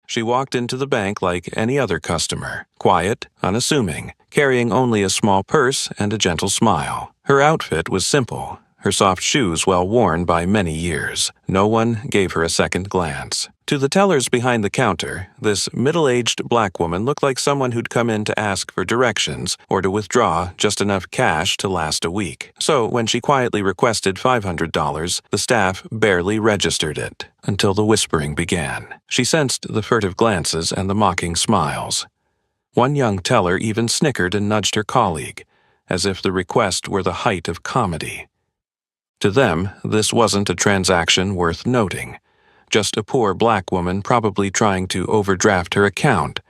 She walked into the bank like any other customer, quiet, unassuming, carrying only a small purse and a gentle smile. Her outfit was simple, her soft shoes well worn by many years. No one gave her a second glance. To the tellers behind the counter, this middle-aged black woman looked like someone who'd come in to ask for directions or to withdraw just enough cash to last a week. So when she quietly requested $500, the staff barely registered it until the whispering began. She sensed the furtive glances and the mocking smiles. One young teller even snickered and nudged her colleague, as if the request were the height of comedy. To them, this wasn't a transaction worth noting. Just a poor black woman probably trying to overdraft her account.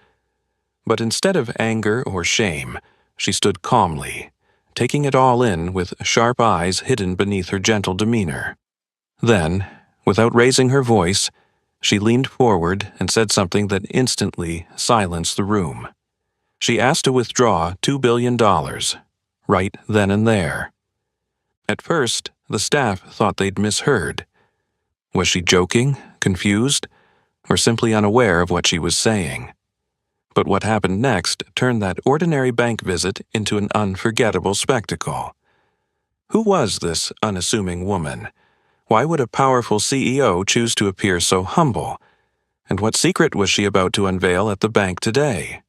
But instead of anger or shame, she stood calmly, taking it all in with sharp eyes hidden beneath her gentle demeanor. Then, without raising her voice, she leaned forward and said something that instantly silenced the room. She asked to withdraw $2 billion, right then and there. At first, the staff thought they'd misheard. Was she joking, confused, or simply unaware of what she was saying? But what happened next turned that ordinary bank visit into an unforgettable spectacle. Who was this unassuming woman? Why would a powerful CEO choose to appear so humble? And what secret was she about to unveil at the bank today?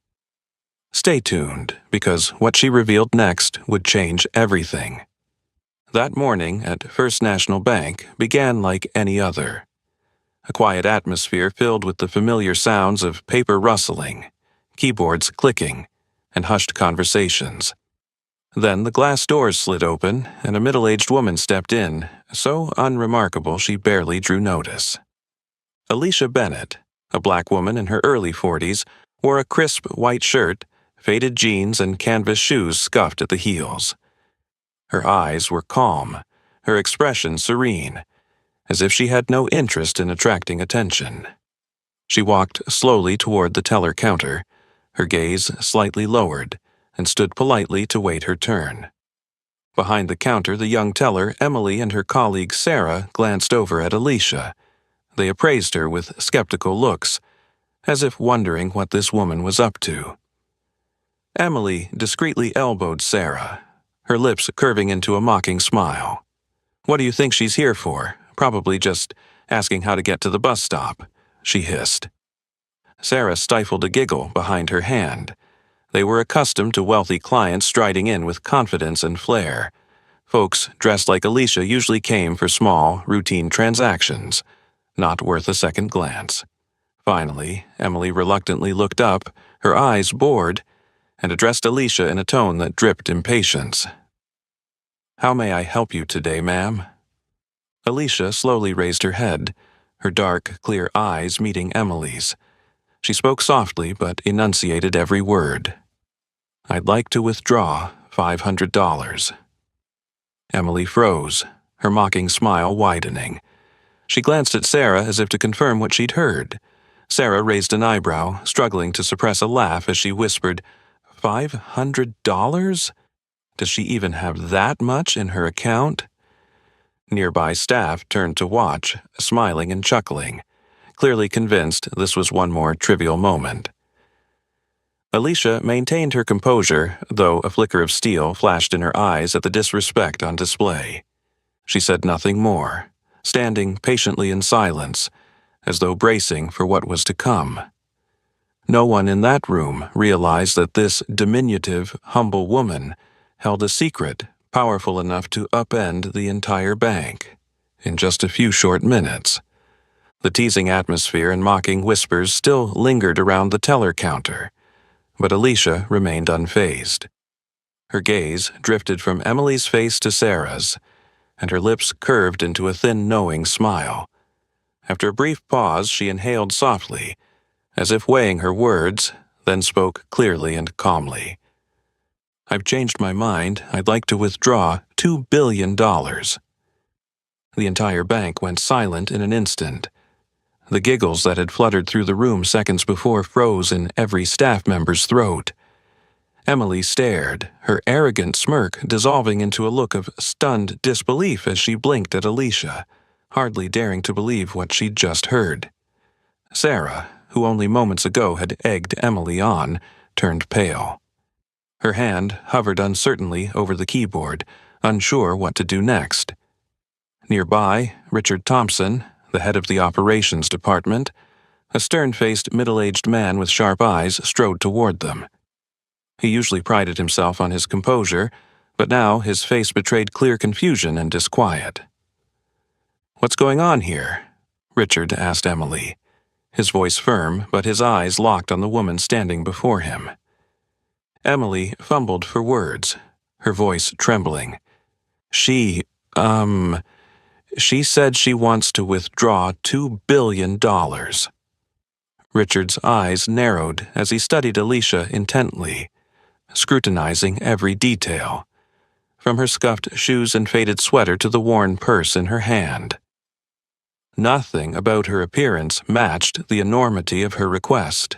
Stay tuned, because what she revealed next would change everything. That morning at First National Bank began like any other. A quiet atmosphere filled with the familiar sounds of paper rustling, keyboards clicking, and hushed conversations. Then the glass doors slid open, and a middle-aged woman stepped in, so unremarkable she barely drew notice. Alicia Bennett, a black woman in her early 40s, wore a crisp white shirt, faded jeans, and canvas shoes scuffed at the heels. Her eyes were calm, her expression serene, as if she had no interest in attracting attention. She walked slowly toward the teller counter, her gaze slightly lowered, and stood politely to wait her turn. Behind the counter, the young teller, Emily, and her colleague Sarah glanced over at Alicia. They appraised her with skeptical looks, as if wondering what this woman was up to. Emily discreetly elbowed Sarah, her lips curving into a mocking smile. "What do you think she's here for? Probably just asking how to get to the bus stop," she hissed. Sarah stifled a giggle behind her hand. They were accustomed to wealthy clients striding in with confidence and flair. Folks dressed like Alicia usually came for small, routine transactions, not worth a second glance. Finally, Emily reluctantly looked up, her eyes bored, and addressed Alicia in a tone that dripped impatience. "How may I help you today, ma'am?" Alicia slowly raised her head, her dark, clear eyes meeting Emily's. She spoke softly but enunciated every word. "I'd like to withdraw $500. Emily froze, her mocking smile widening. She glanced at Sarah as if to confirm what she'd heard. Sarah raised an eyebrow, struggling to suppress a laugh as she whispered, $500? Does she even have that much in her account? Nearby staff turned to watch, smiling and chuckling, clearly convinced this was one more trivial moment. Alicia maintained her composure, though a flicker of steel flashed in her eyes at the disrespect on display. She said nothing more, standing patiently in silence, as though bracing for what was to come. No one in that room realized that this diminutive, humble woman held a secret powerful enough to upend the entire bank in just a few short minutes. The teasing atmosphere and mocking whispers still lingered around the teller counter, but Alicia remained unfazed. Her gaze drifted from Emily's face to Sarah's, and her lips curved into a thin, knowing smile. After a brief pause, she inhaled softly, as if weighing her words, then spoke clearly and calmly. "I've changed my mind. I'd like to withdraw $2 billion. The entire bank went silent in an instant. The giggles that had fluttered through the room seconds before froze in every staff member's throat. Emily stared, her arrogant smirk dissolving into a look of stunned disbelief as she blinked at Alicia, hardly daring to believe what she'd just heard. Sarah, who only moments ago had egged Emily on, turned pale. Her hand hovered uncertainly over the keyboard, unsure what to do next. Nearby, Richard Thompson, the head of the operations department, a stern-faced middle-aged man with sharp eyes, strode toward them. He usually prided himself on his composure, but now his face betrayed clear confusion and disquiet. "What's going on here?" Richard asked Emily, his voice firm, but his eyes locked on the woman standing before him. Emily fumbled for words, her voice trembling. She said she wants to withdraw $2 billion. Richard's eyes narrowed as he studied Alicia intently, scrutinizing every detail, from her scuffed shoes and faded sweater to the worn purse in her hand. Nothing about her appearance matched the enormity of her request.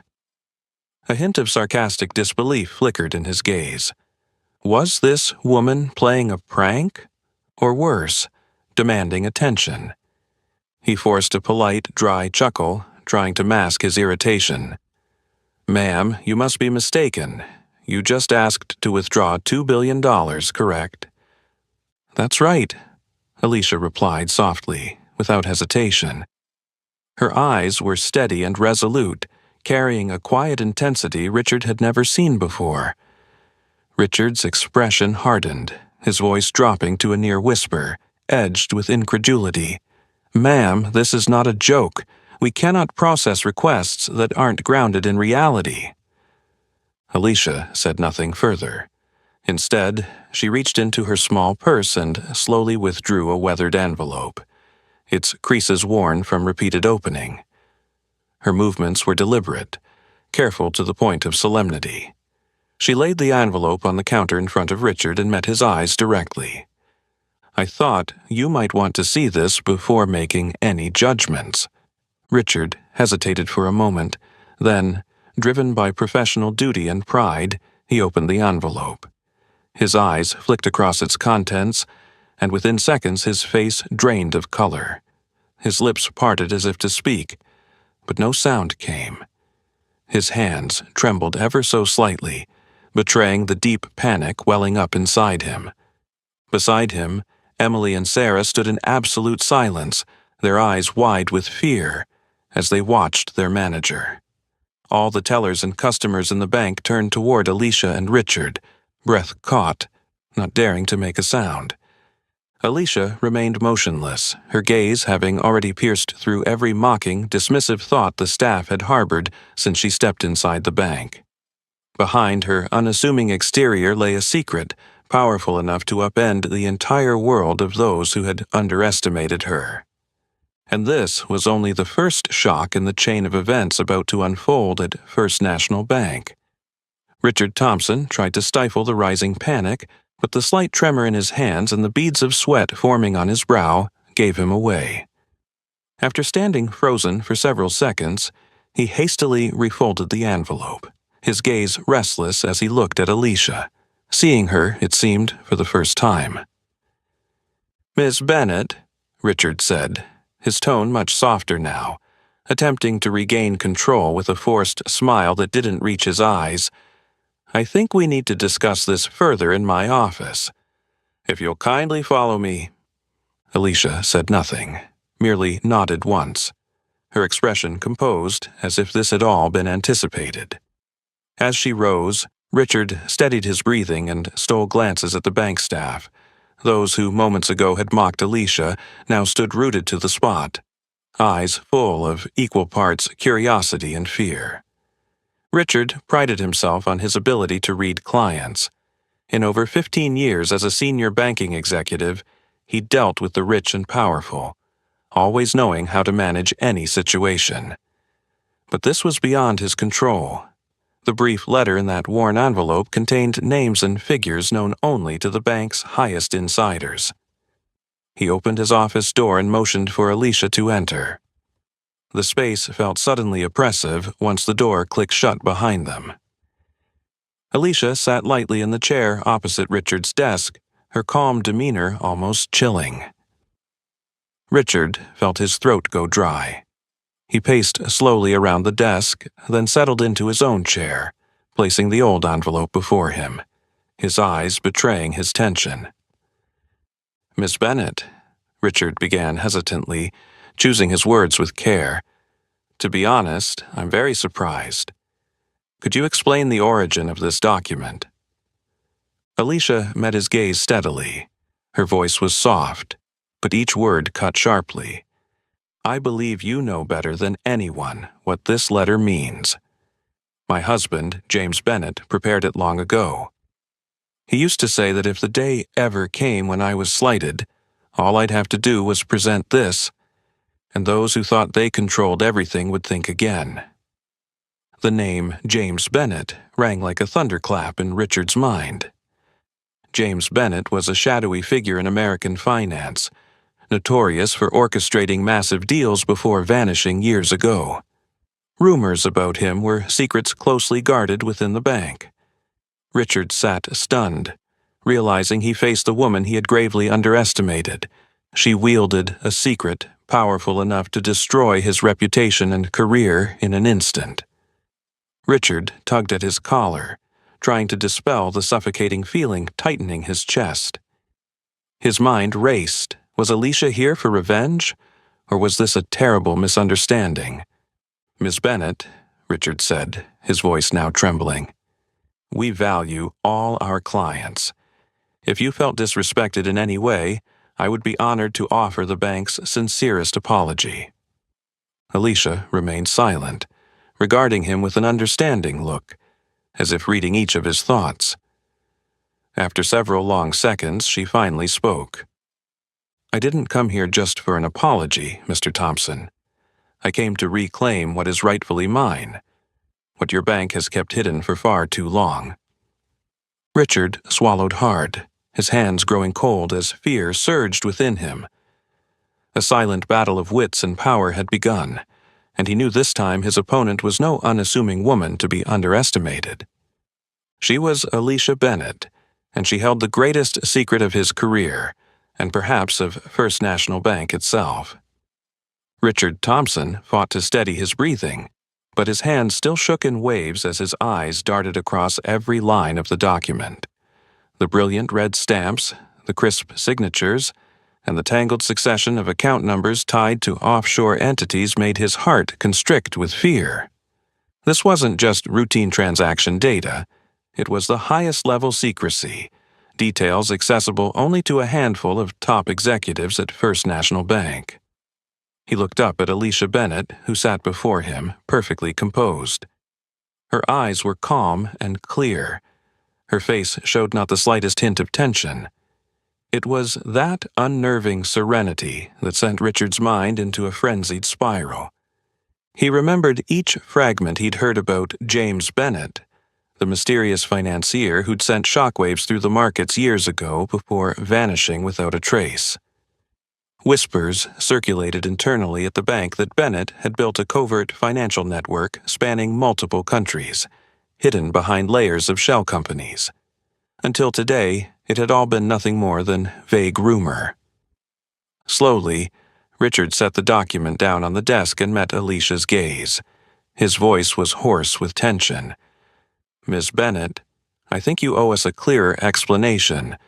A hint of sarcastic disbelief flickered in his gaze. Was this woman playing a prank? Or worse, demanding attention? He forced a polite, dry chuckle, trying to mask his irritation. "Ma'am, you must be mistaken. You just asked to withdraw $2 billion, correct?" "That's right," Alicia replied softly, without hesitation. Her eyes were steady and resolute, carrying a quiet intensity Richard had never seen before. Richard's expression hardened, his voice dropping to a near whisper, edged with incredulity. "Ma'am, this is not a joke. We cannot process requests that aren't grounded in reality." Alicia said nothing further. Instead, she reached into her small purse and slowly withdrew a weathered envelope, its creases worn from repeated opening. Her movements were deliberate, careful to the point of solemnity. She laid the envelope on the counter in front of Richard and met his eyes directly. "I thought you might want to see this before making any judgments." Richard hesitated for a moment, then, driven by professional duty and pride, he opened the envelope. His eyes flicked across its contents, and within seconds his face drained of color. His lips parted as if to speak, but no sound came. His hands trembled ever so slightly, betraying the deep panic welling up inside him. Beside him, Emily and Sarah stood in absolute silence, their eyes wide with fear, as they watched their manager. All the tellers and customers in the bank turned toward Alicia and Richard, breath caught, not daring to make a sound. Alicia remained motionless, her gaze having already pierced through every mocking, dismissive thought the staff had harbored since she stepped inside the bank. Behind her unassuming exterior lay a secret, powerful enough to upend the entire world of those who had underestimated her. And this was only the first shock in the chain of events about to unfold at First National Bank. Richard Thompson tried to stifle the rising panic, but the slight tremor in his hands and the beads of sweat forming on his brow gave him away. After standing frozen for several seconds, he hastily refolded the envelope, his gaze restless as he looked at Alicia, seeing her, it seemed, for the first time. "Miss Bennet," Richard said, his tone much softer now, attempting to regain control with a forced smile that didn't reach his eyes, "I think we need to discuss this further in my office. If you'll kindly follow me." Alicia said nothing, merely nodded once, her expression composed as if this had all been anticipated. As she rose, Richard steadied his breathing and stole glances at the bank staff. Those who moments ago had mocked Alicia now stood rooted to the spot, eyes full of equal parts curiosity and fear. Richard prided himself on his ability to read clients. In over 15 years as a senior banking executive, he dealt with the rich and powerful, always knowing how to manage any situation. But this was beyond his control. The brief letter in that worn envelope contained names and figures known only to the bank's highest insiders. He opened his office door and motioned for Alicia to enter. The space felt suddenly oppressive once the door clicked shut behind them. Alicia sat lightly in the chair opposite Richard's desk, her calm demeanor almost chilling. Richard felt his throat go dry. He paced slowly around the desk, then settled into his own chair, placing the old envelope before him, his eyes betraying his tension. "Miss Bennet," Richard began hesitantly, choosing his words with care. "To be honest, I'm very surprised. Could you explain the origin of this document?" Alicia met his gaze steadily. Her voice was soft, but each word cut sharply. "I believe you know better than anyone what this letter means. My husband, James Bennet, prepared it long ago. He used to say that if the day ever came when I was slighted, all I'd have to do was present this, and those who thought they controlled everything would think again." The name James Bennet rang like a thunderclap in Richard's mind. James Bennet was a shadowy figure in American finance, notorious for orchestrating massive deals before vanishing years ago. Rumors about him were secrets closely guarded within the bank. Richard sat stunned, realizing he faced the woman he had gravely underestimated. She wielded a secret powerful enough to destroy his reputation and career in an instant. Richard tugged at his collar, trying to dispel the suffocating feeling tightening his chest. His mind raced. Was Alicia here for revenge, or was this a terrible misunderstanding? "Miss Bennet," Richard said, his voice now trembling, "we value all our clients. If you felt disrespected in any way, I would be honored to offer the bank's sincerest apology." Alicia remained silent, regarding him with an understanding look, as if reading each of his thoughts. After several long seconds, she finally spoke. "I didn't come here just for an apology, Mr. Thompson. I came to reclaim what is rightfully mine, what your bank has kept hidden for far too long." Richard swallowed hard, his hands growing cold as fear surged within him. A silent battle of wits and power had begun, and he knew this time his opponent was no unassuming woman to be underestimated. She was Alicia Bennet, and she held the greatest secret of his career, and perhaps of First National Bank itself. Richard Thompson fought to steady his breathing, but his hands still shook in waves as his eyes darted across every line of the document. The brilliant red stamps, the crisp signatures, and the tangled succession of account numbers tied to offshore entities made his heart constrict with fear. This wasn't just routine transaction data. It was the highest-level secrecy, details accessible only to a handful of top executives at First National Bank. He looked up at Alicia Bennet, who sat before him, perfectly composed. Her eyes were calm and clear. Her face showed not the slightest hint of tension. It was that unnerving serenity that sent Richard's mind into a frenzied spiral. He remembered each fragment he'd heard about James Bennet, the mysterious financier who'd sent shockwaves through the markets years ago before vanishing without a trace. Whispers circulated internally at the bank that Bennet had built a covert financial network spanning multiple countries, hidden behind layers of shell companies. Until today, it had all been nothing more than vague rumor. Slowly, Richard set the document down on the desk and met Alicia's gaze. His voice was hoarse with tension. "Miss Bennet, I think you owe us a clearer explanation.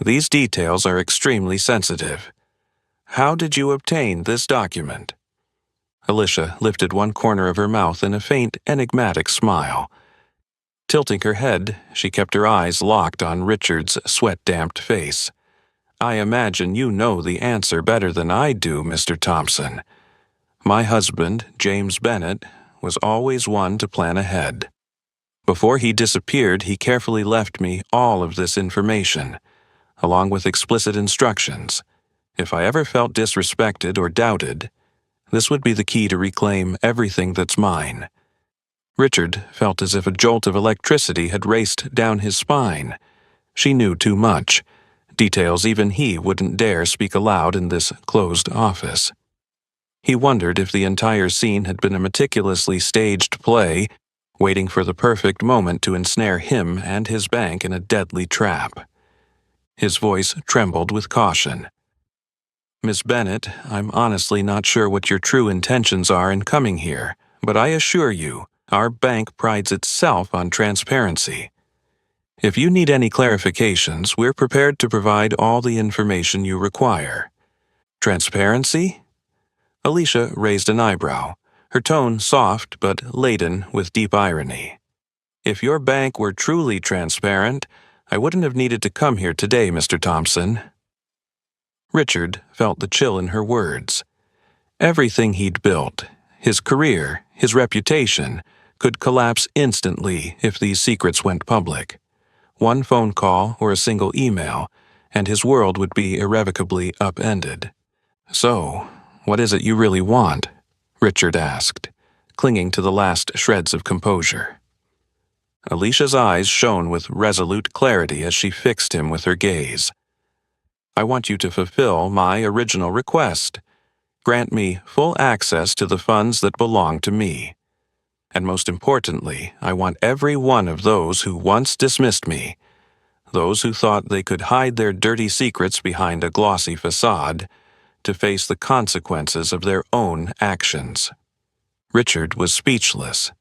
These details are extremely sensitive. How did you obtain this document?" Alicia lifted one corner of her mouth in a faint, enigmatic smile. Tilting her head, she kept her eyes locked on Richard's sweat-damped face. "I imagine you know the answer better than I do, Mr. Thompson. My husband, James Bennet, was always one to plan ahead. Before he disappeared, he carefully left me all of this information, along with explicit instructions. If I ever felt disrespected or doubted, this would be the key to reclaim everything that's mine." Richard felt as if a jolt of electricity had raced down his spine. She knew too much, details even he wouldn't dare speak aloud in this closed office. He wondered if the entire scene had been a meticulously staged play, waiting for the perfect moment to ensnare him and his bank in a deadly trap. His voice trembled with caution. Miss Bennet, I'm honestly not sure what your true intentions are in coming here, but I assure you, our bank prides itself on transparency. If you need any clarifications, we're prepared to provide all the information you require. Transparency? Alicia raised an eyebrow, her tone soft but laden with deep irony. If your bank were truly transparent, I wouldn't have needed to come here today, Mr. Thompson. Richard felt the chill in her words. Everything he'd built, his career, his reputation, could collapse instantly if these secrets went public. One phone call or a single email, and his world would be irrevocably upended. So, what is it you really want? Richard asked, clinging to the last shreds of composure. Alicia's eyes shone with resolute clarity as she fixed him with her gaze. I want you to fulfill my original request. Grant me full access to the funds that belong to me. And most importantly, I want every one of those who once dismissed me, those who thought they could hide their dirty secrets behind a glossy facade, to face the consequences of their own actions. Richard was speechless.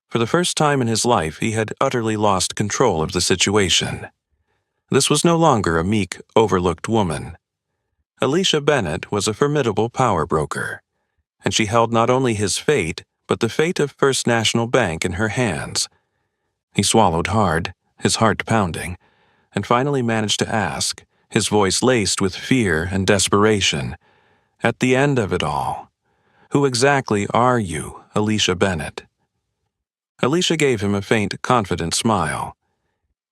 For the first time in his life, he had utterly lost control of the situation. This was no longer a meek, overlooked woman. Alicia Bennet was a formidable power broker, and she held not only his fate, but the fate of First National Bank in her hands. He swallowed hard, his heart pounding, and finally managed to ask, his voice laced with fear and desperation, at the end of it all, who exactly are you, Alicia Bennet? Alicia gave him a faint, confident smile.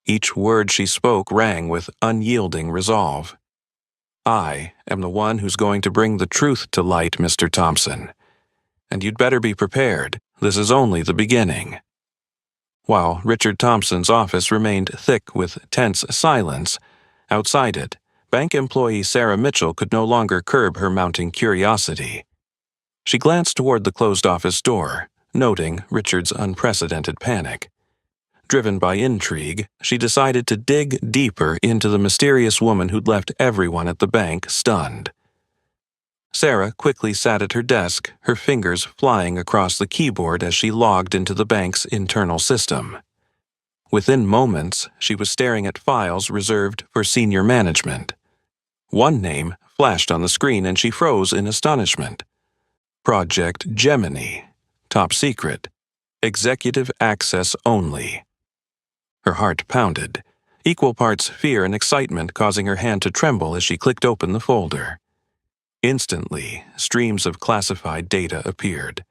Each word she spoke rang with unyielding resolve. I am the one who's going to bring the truth to light, Mr. Thompson. And you'd better be prepared. This is only the beginning. While Richard Thompson's office remained thick with tense silence, outside it, bank employee Sarah Mitchell could no longer curb her mounting curiosity. She glanced toward the closed office door, noting Richard's unprecedented panic. Driven by intrigue, she decided to dig deeper into the mysterious woman who'd left everyone at the bank stunned. Sarah quickly sat at her desk, her fingers flying across the keyboard as she logged into the bank's internal system. Within moments, she was staring at files reserved for senior management. One name flashed on the screen and she froze in astonishment. Project Gemini. Top secret. Executive access only. Her heart pounded, equal parts fear and excitement causing her hand to tremble as she clicked open the folder. Instantly, streams of classified data appeared.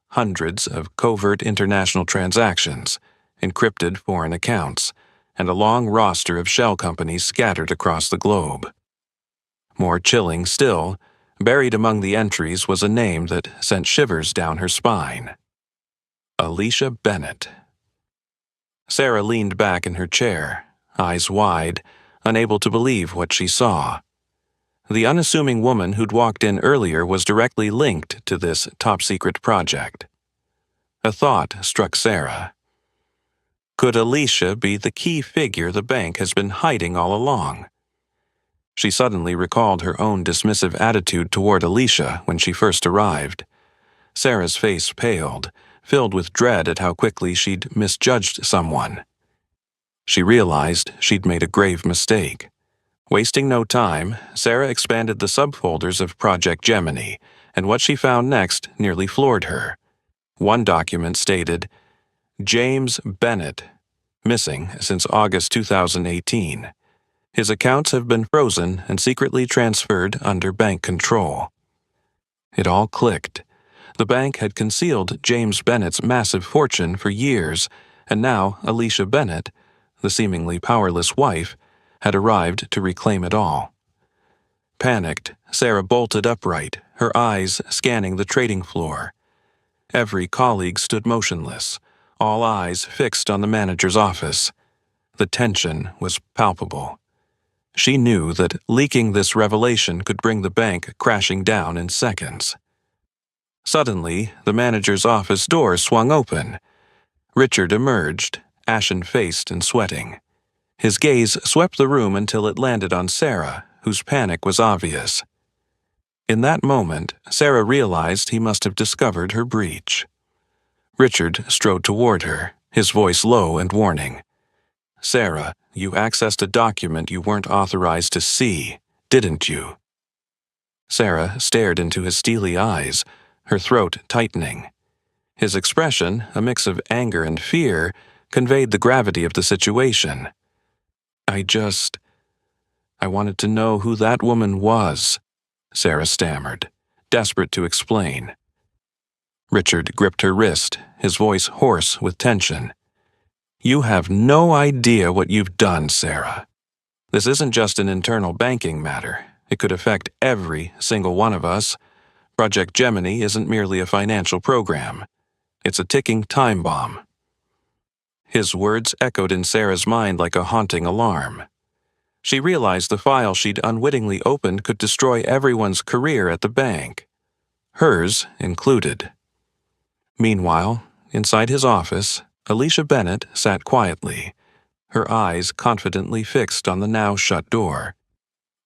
Hundreds of covert international transactions, encrypted foreign accounts, and a long roster of shell companies scattered across the globe. More chilling still, buried among the entries was a name that sent shivers down her spine. Alicia Bennet. Sarah leaned back in her chair, eyes wide, unable to believe what she saw. The unassuming woman who'd walked in earlier was directly linked to this top-secret project. A thought struck Sarah. Could Alicia be the key figure the bank has been hiding all along? She suddenly recalled her own dismissive attitude toward Alicia when she first arrived. Sarah's face paled, filled with dread at how quickly she'd misjudged someone. She realized she'd made a grave mistake. Wasting no time, Sarah expanded the subfolders of Project Gemini, and what she found next nearly floored her. One document stated, James Bennet, missing since August 2018. His accounts have been frozen and secretly transferred under bank control. It all clicked. The bank had concealed James Bennet's massive fortune for years, and now Alicia Bennet, the seemingly powerless wife, had arrived to reclaim it all. Panicked, Sarah bolted upright, her eyes scanning the trading floor. Every colleague stood motionless, all eyes fixed on the manager's office. The tension was palpable. She knew that leaking this revelation could bring the bank crashing down in seconds. Suddenly, the manager's office door swung open. Richard emerged, ashen-faced and sweating. His gaze swept the room until it landed on Sarah, whose panic was obvious. In that moment, Sarah realized he must have discovered her breach. Richard strode toward her, his voice low and warning. "Sarah, you accessed a document you weren't authorized to see, didn't you?" Sarah stared into his steely eyes, her throat tightening. His expression, a mix of anger and fear, conveyed the gravity of the situation. I wanted to know who that woman was," Sarah stammered, desperate to explain. Richard gripped her wrist, his voice hoarse with tension. "You have no idea what you've done, Sarah. This isn't just an internal banking matter. It could affect every single one of us. Project Gemini isn't merely a financial program. It's a ticking time bomb." His words echoed in Sarah's mind like a haunting alarm. She realized the file she'd unwittingly opened could destroy everyone's career at the bank, hers included. Meanwhile, inside his office, Alicia Bennett sat quietly, her eyes confidently fixed on the now shut door.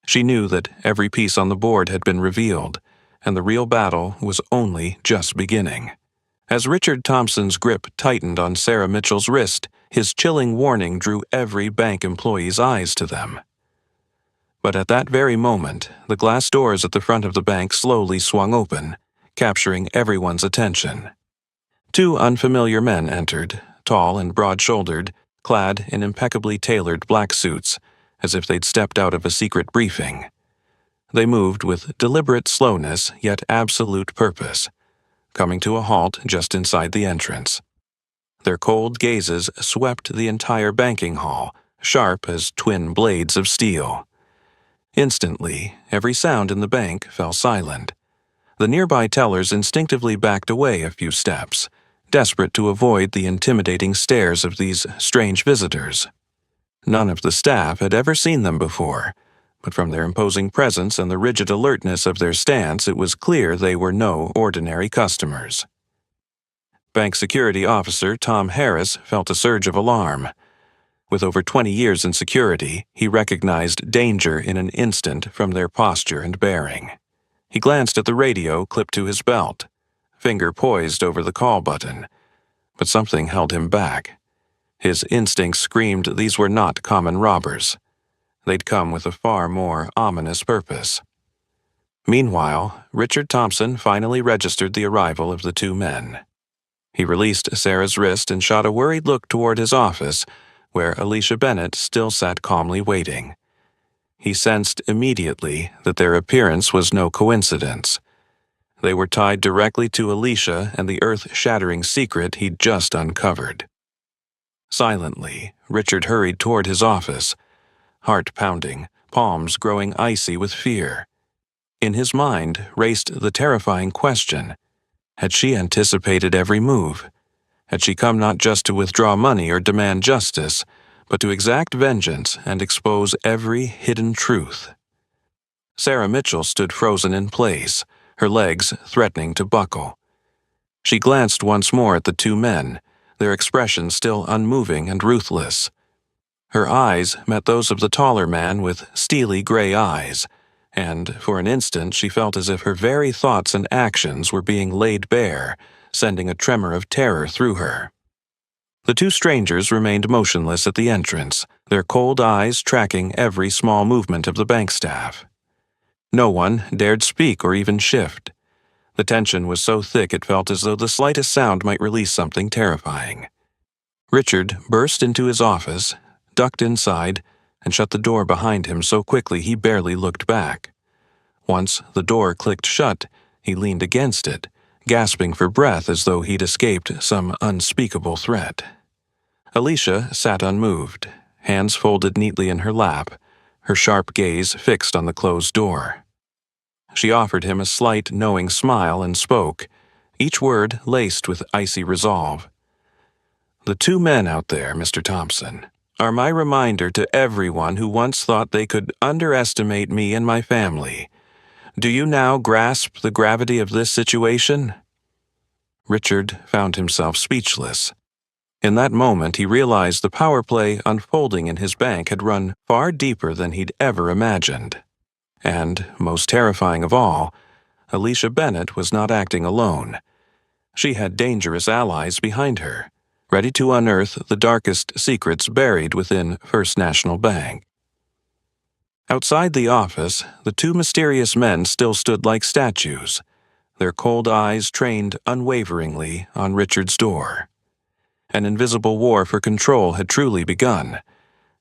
She knew that every piece on the board had been revealed, and the real battle was only just beginning. As Richard Thompson's grip tightened on Sarah Mitchell's wrist, his chilling warning drew every bank employee's eyes to them. But at that very moment, the glass doors at the front of the bank slowly swung open, capturing everyone's attention. Two unfamiliar men entered, tall and broad-shouldered, clad in impeccably tailored black suits, as if they'd stepped out of a secret briefing. They moved with deliberate slowness yet absolute purpose, coming to a halt just inside the entrance. Their cold gazes swept the entire banking hall, sharp as twin blades of steel. Instantly, every sound in the bank fell silent. The nearby tellers instinctively backed away a few steps, desperate to avoid the intimidating stares of these strange visitors. None of the staff had ever seen them before, but from their imposing presence and the rigid alertness of their stance, it was clear they were no ordinary customers. Bank Security Officer Tom Harris felt a surge of alarm. With over 20 years in security, he recognized danger in an instant from their posture and bearing. He glanced at the radio clipped to his belt, finger poised over the call button, but something held him back. His instincts screamed these were not common robbers. They'd come with a far more ominous purpose. Meanwhile, Richard Thompson finally registered the arrival of the two men. He released Sarah's wrist and shot a worried look toward his office, where Alicia Bennett still sat calmly waiting. He sensed immediately that their appearance was no coincidence. They were tied directly to Alicia and the earth-shattering secret he'd just uncovered. Silently, Richard hurried toward his office, heart pounding, palms growing icy with fear. In his mind raced the terrifying question: had she anticipated every move? Had she come not just to withdraw money or demand justice, but to exact vengeance and expose every hidden truth? Sarah Mitchell stood frozen in place, her legs threatening to buckle. She glanced once more at the two men, their expressions still unmoving and ruthless. Her eyes met those of the taller man with steely gray eyes, and for an instant she felt as if her very thoughts and actions were being laid bare, sending a tremor of terror through her. The two strangers remained motionless at the entrance, their cold eyes tracking every small movement of the bank staff. No one dared speak or even shift. The tension was so thick it felt as though the slightest sound might release something terrifying. Richard burst into his office, ducked inside, and shut the door behind him so quickly he barely looked back. Once the door clicked shut, he leaned against it, gasping for breath as though he'd escaped some unspeakable threat. Alicia sat unmoved, hands folded neatly in her lap, her sharp gaze fixed on the closed door. She offered him a slight, knowing smile and spoke, each word laced with icy resolve. "The two men out there, Mr. Thompson, are my reminder to everyone who once thought they could underestimate me and my family. Do you now grasp the gravity of this situation?" Richard found himself speechless. In that moment, he realized the power play unfolding in his bank had run far deeper than he'd ever imagined. And, most terrifying of all, Alicia Bennett was not acting alone. She had dangerous allies behind her, ready to unearth the darkest secrets buried within First National Bank. Outside the office, the two mysterious men still stood like statues, their cold eyes trained unwaveringly on Richard's door. An invisible war for control had truly begun,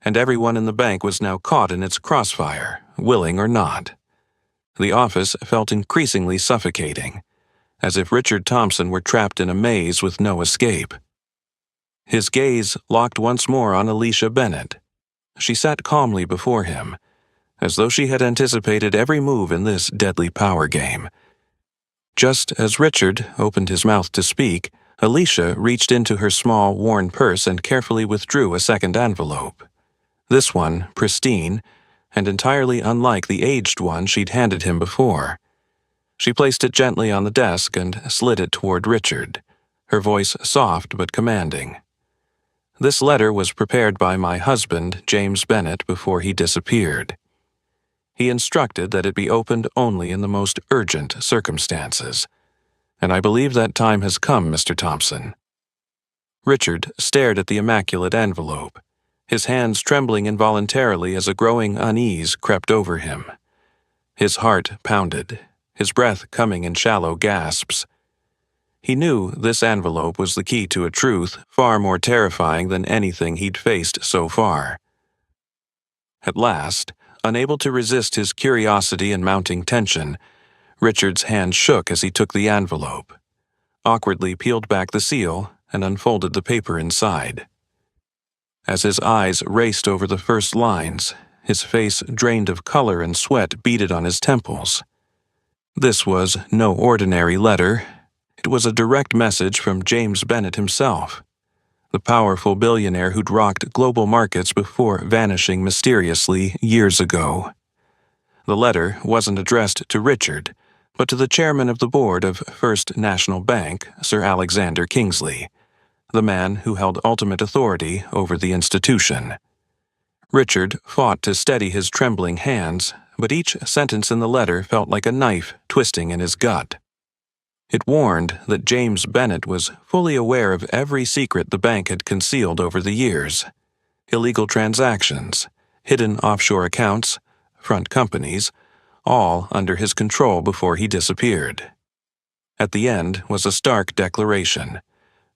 and everyone in the bank was now caught in its crossfire, willing or not. The office felt increasingly suffocating, as if Richard Thompson were trapped in a maze with no escape. His gaze locked once more on Alicia Bennett. She sat calmly before him, as though she had anticipated every move in this deadly power game. Just as Richard opened his mouth to speak, Alicia reached into her small, worn purse and carefully withdrew a second envelope. This one, pristine, and entirely unlike the aged one she'd handed him before. She placed it gently on the desk and slid it toward Richard, her voice soft but commanding. This letter was prepared by my husband, James Bennett, before he disappeared. He instructed that it be opened only in the most urgent circumstances, and I believe that time has come, Mr. Thompson. Richard stared at the immaculate envelope, his hands trembling involuntarily as a growing unease crept over him. His heart pounded, his breath coming in shallow gasps. He knew this envelope was the key to a truth far more terrifying than anything he'd faced so far. At last, unable to resist his curiosity and mounting tension, Richard's hand shook as he took the envelope, awkwardly peeled back the seal, and unfolded the paper inside. As his eyes raced over the first lines, his face drained of color and sweat beaded on his temples. This was no ordinary letter. It was a direct message from James Bennett himself, the powerful billionaire who'd rocked global markets before vanishing mysteriously years ago. The letter wasn't addressed to Richard, but to the chairman of the board of First National Bank, Sir Alexander Kingsley, the man who held ultimate authority over the institution. Richard fought to steady his trembling hands, but each sentence in the letter felt like a knife twisting in his gut. It warned that James Bennett was fully aware of every secret the bank had concealed over the years: illegal transactions, hidden offshore accounts, front companies, all under his control before he disappeared. At the end was a stark declaration.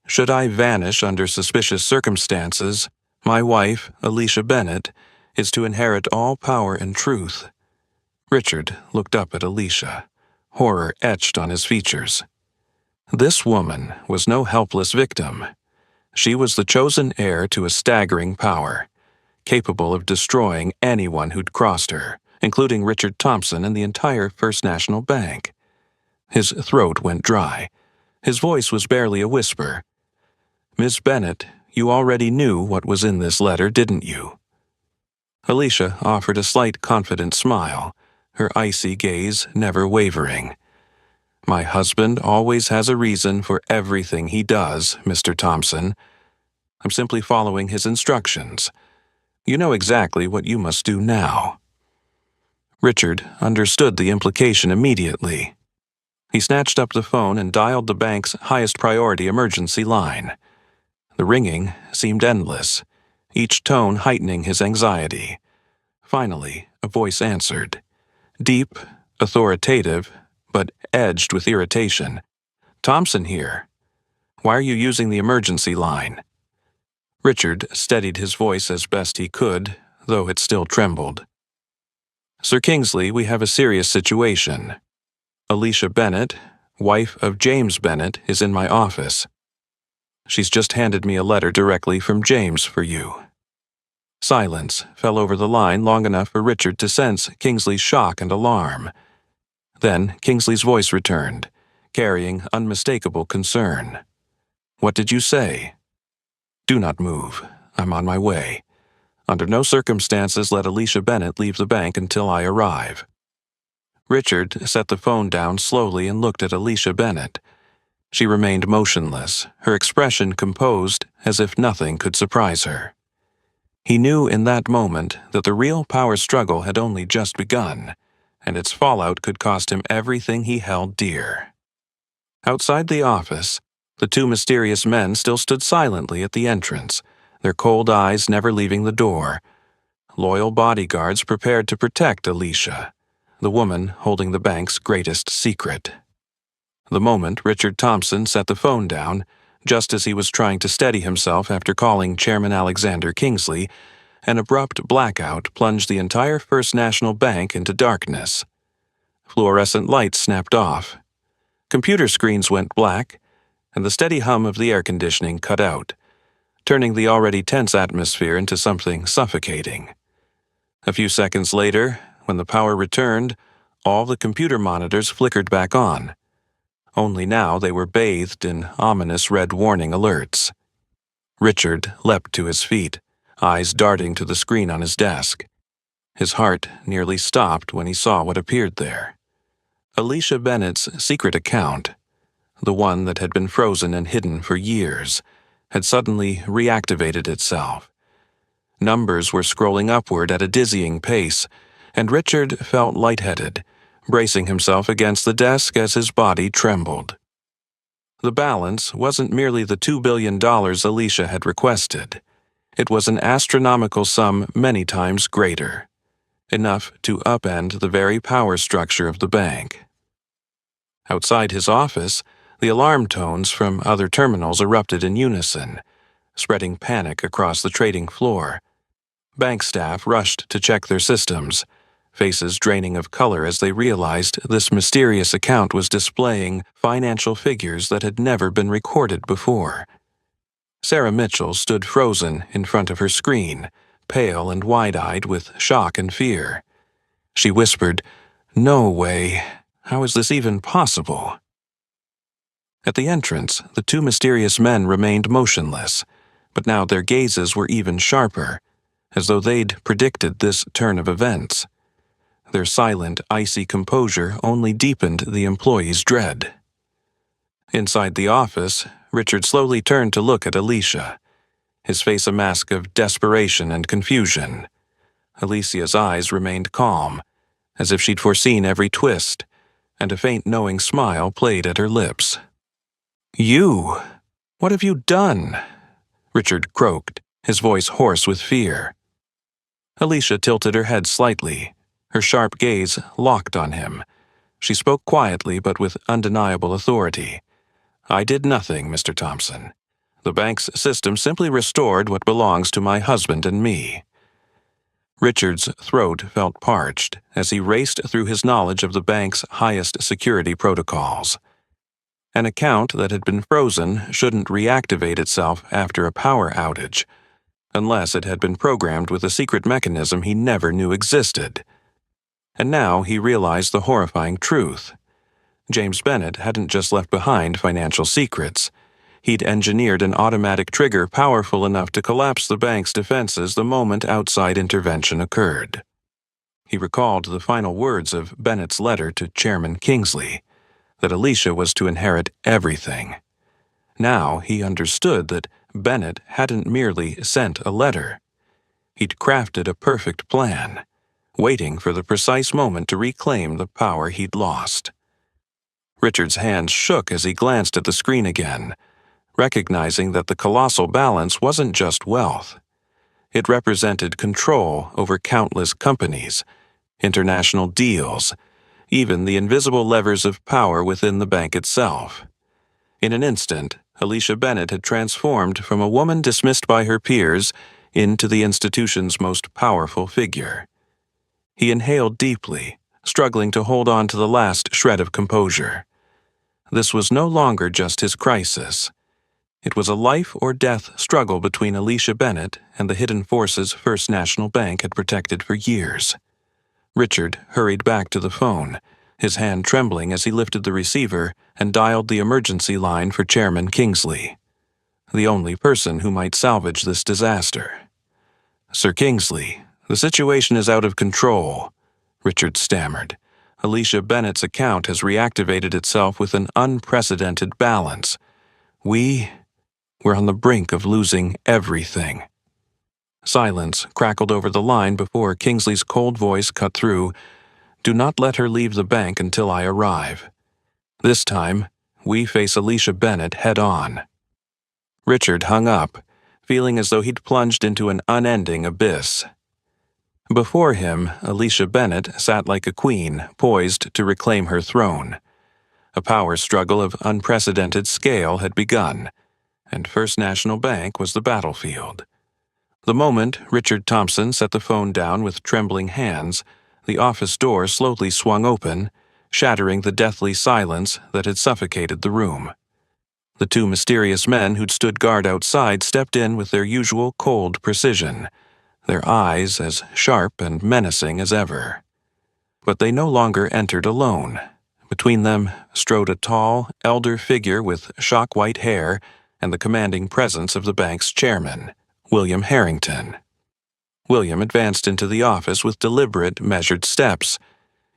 Should I vanish under suspicious circumstances, my wife, Alicia Bennett, is to inherit all power and truth. Richard looked up at Alicia, horror etched on his features. This woman was no helpless victim. She was the chosen heir to a staggering power, capable of destroying anyone who'd crossed her, including Richard Thompson and the entire First National Bank. His throat went dry. His voice was barely a whisper. "Miss Bennett, you already knew what was in this letter, didn't you?" Alicia offered a slight confident smile, her icy gaze never wavering. "My husband always has a reason for everything he does, Mr. Thompson. I'm simply following his instructions. You know exactly what you must do now." Richard understood the implication immediately. He snatched up the phone and dialed the bank's highest priority emergency line. The ringing seemed endless, each tone heightening his anxiety. Finally, a voice answered. Deep, authoritative, but edged with irritation. "Thompson here. Why are you using the emergency line?" Richard steadied his voice as best he could, though it still trembled. "Sir Kingsley, we have a serious situation. Alicia Bennett, wife of James Bennett, is in my office. She's just handed me a letter directly from James for you." Silence fell over the line long enough for Richard to sense Kingsley's shock and alarm. Then Kingsley's voice returned, carrying unmistakable concern. "What did you say?" "Do not move. I'm on my way. Under no circumstances let Alicia Bennett leave the bank until I arrive." Richard set the phone down slowly and looked at Alicia Bennett. She remained motionless, her expression composed as if nothing could surprise her. He knew in that moment that the real power struggle had only just begun, and its fallout could cost him everything he held dear. Outside the office, the two mysterious men still stood silently at the entrance, their cold eyes never leaving the door. Loyal bodyguards prepared to protect Alicia, the woman holding the bank's greatest secret. The moment Richard Thompson set the phone down, just as he was trying to steady himself after calling Chairman Alexander Kingsley, an abrupt blackout plunged the entire First National Bank into darkness. Fluorescent lights snapped off. Computer screens went black, and the steady hum of the air conditioning cut out, turning the already tense atmosphere into something suffocating. A few seconds later, when the power returned, all the computer monitors flickered back on. Only now they were bathed in ominous red warning alerts. Richard leapt to his feet, eyes darting to the screen on his desk. His heart nearly stopped when he saw what appeared there. Alicia Bennett's secret account, the one that had been frozen and hidden for years, had suddenly reactivated itself. Numbers were scrolling upward at a dizzying pace, and Richard felt lightheaded, bracing himself against the desk as his body trembled. The balance wasn't merely the $2 billion Alicia had requested. It was an astronomical sum many times greater, enough to upend the very power structure of the bank. Outside his office, the alarm tones from other terminals erupted in unison, spreading panic across the trading floor. Bank staff rushed to check their systems, faces draining of color as they realized this mysterious account was displaying financial figures that had never been recorded before. Sarah Mitchell stood frozen in front of her screen, pale and wide-eyed with shock and fear. She whispered, "No way. How is this even possible?" At the entrance, the two mysterious men remained motionless, but now their gazes were even sharper, as though they'd predicted this turn of events. Their silent, icy composure only deepened the employee's dread. Inside the office, Richard slowly turned to look at Alicia, his face a mask of desperation and confusion. Alicia's eyes remained calm, as if she'd foreseen every twist, and a faint knowing smile played at her lips. "You! What have you done?" Richard croaked, his voice hoarse with fear. Alicia tilted her head slightly, her sharp gaze locked on him. She spoke quietly but with undeniable authority. "I did nothing, Mr. Thompson. The bank's system simply restored what belongs to my husband and me." Richard's throat felt parched as he raced through his knowledge of the bank's highest security protocols. An account that had been frozen shouldn't reactivate itself after a power outage, unless it had been programmed with a secret mechanism he never knew existed. And now he realized the horrifying truth. James Bennett hadn't just left behind financial secrets. He'd engineered an automatic trigger powerful enough to collapse the bank's defenses the moment outside intervention occurred. He recalled the final words of Bennett's letter to Chairman Kingsley, that Alicia was to inherit everything. Now he understood that Bennett hadn't merely sent a letter. He'd crafted a perfect plan, waiting for the precise moment to reclaim the power he'd lost. Richard's hands shook as he glanced at the screen again, recognizing that the colossal balance wasn't just wealth. It represented control over countless companies, international deals, even the invisible levers of power within the bank itself. In an instant, Alicia Bennett had transformed from a woman dismissed by her peers into the institution's most powerful figure. He inhaled deeply, struggling to hold on to the last shred of composure. This was no longer just his crisis. It was a life-or-death struggle between Alicia Bennett and the hidden forces First National Bank had protected for years. Richard hurried back to the phone, his hand trembling as he lifted the receiver and dialed the emergency line for Chairman Kingsley, the only person who might salvage this disaster. "Sir Kingsley, the situation is out of control," Richard stammered. "Alicia Bennett's account has reactivated itself with an unprecedented balance. We're on the brink of losing everything." Silence crackled over the line before Kingsley's cold voice cut through. Do not let her leave the bank until I arrive. This time, we face Alicia Bennett head-on." Richard hung up, feeling as though he'd plunged into an unending abyss. Before him, Alicia Bennett sat like a queen, poised to reclaim her throne. A power struggle of unprecedented scale had begun, and First National Bank was the battlefield. The moment Richard Thompson set the phone down with trembling hands, the office door slowly swung open, shattering the deathly silence that had suffocated the room. The two mysterious men who'd stood guard outside stepped in with their usual cold precision, their eyes as sharp and menacing as ever. But they no longer entered alone. Between them strode a tall, elder figure with shock-white hair and the commanding presence of the bank's chairman, William Harrington. William advanced into the office with deliberate, measured steps,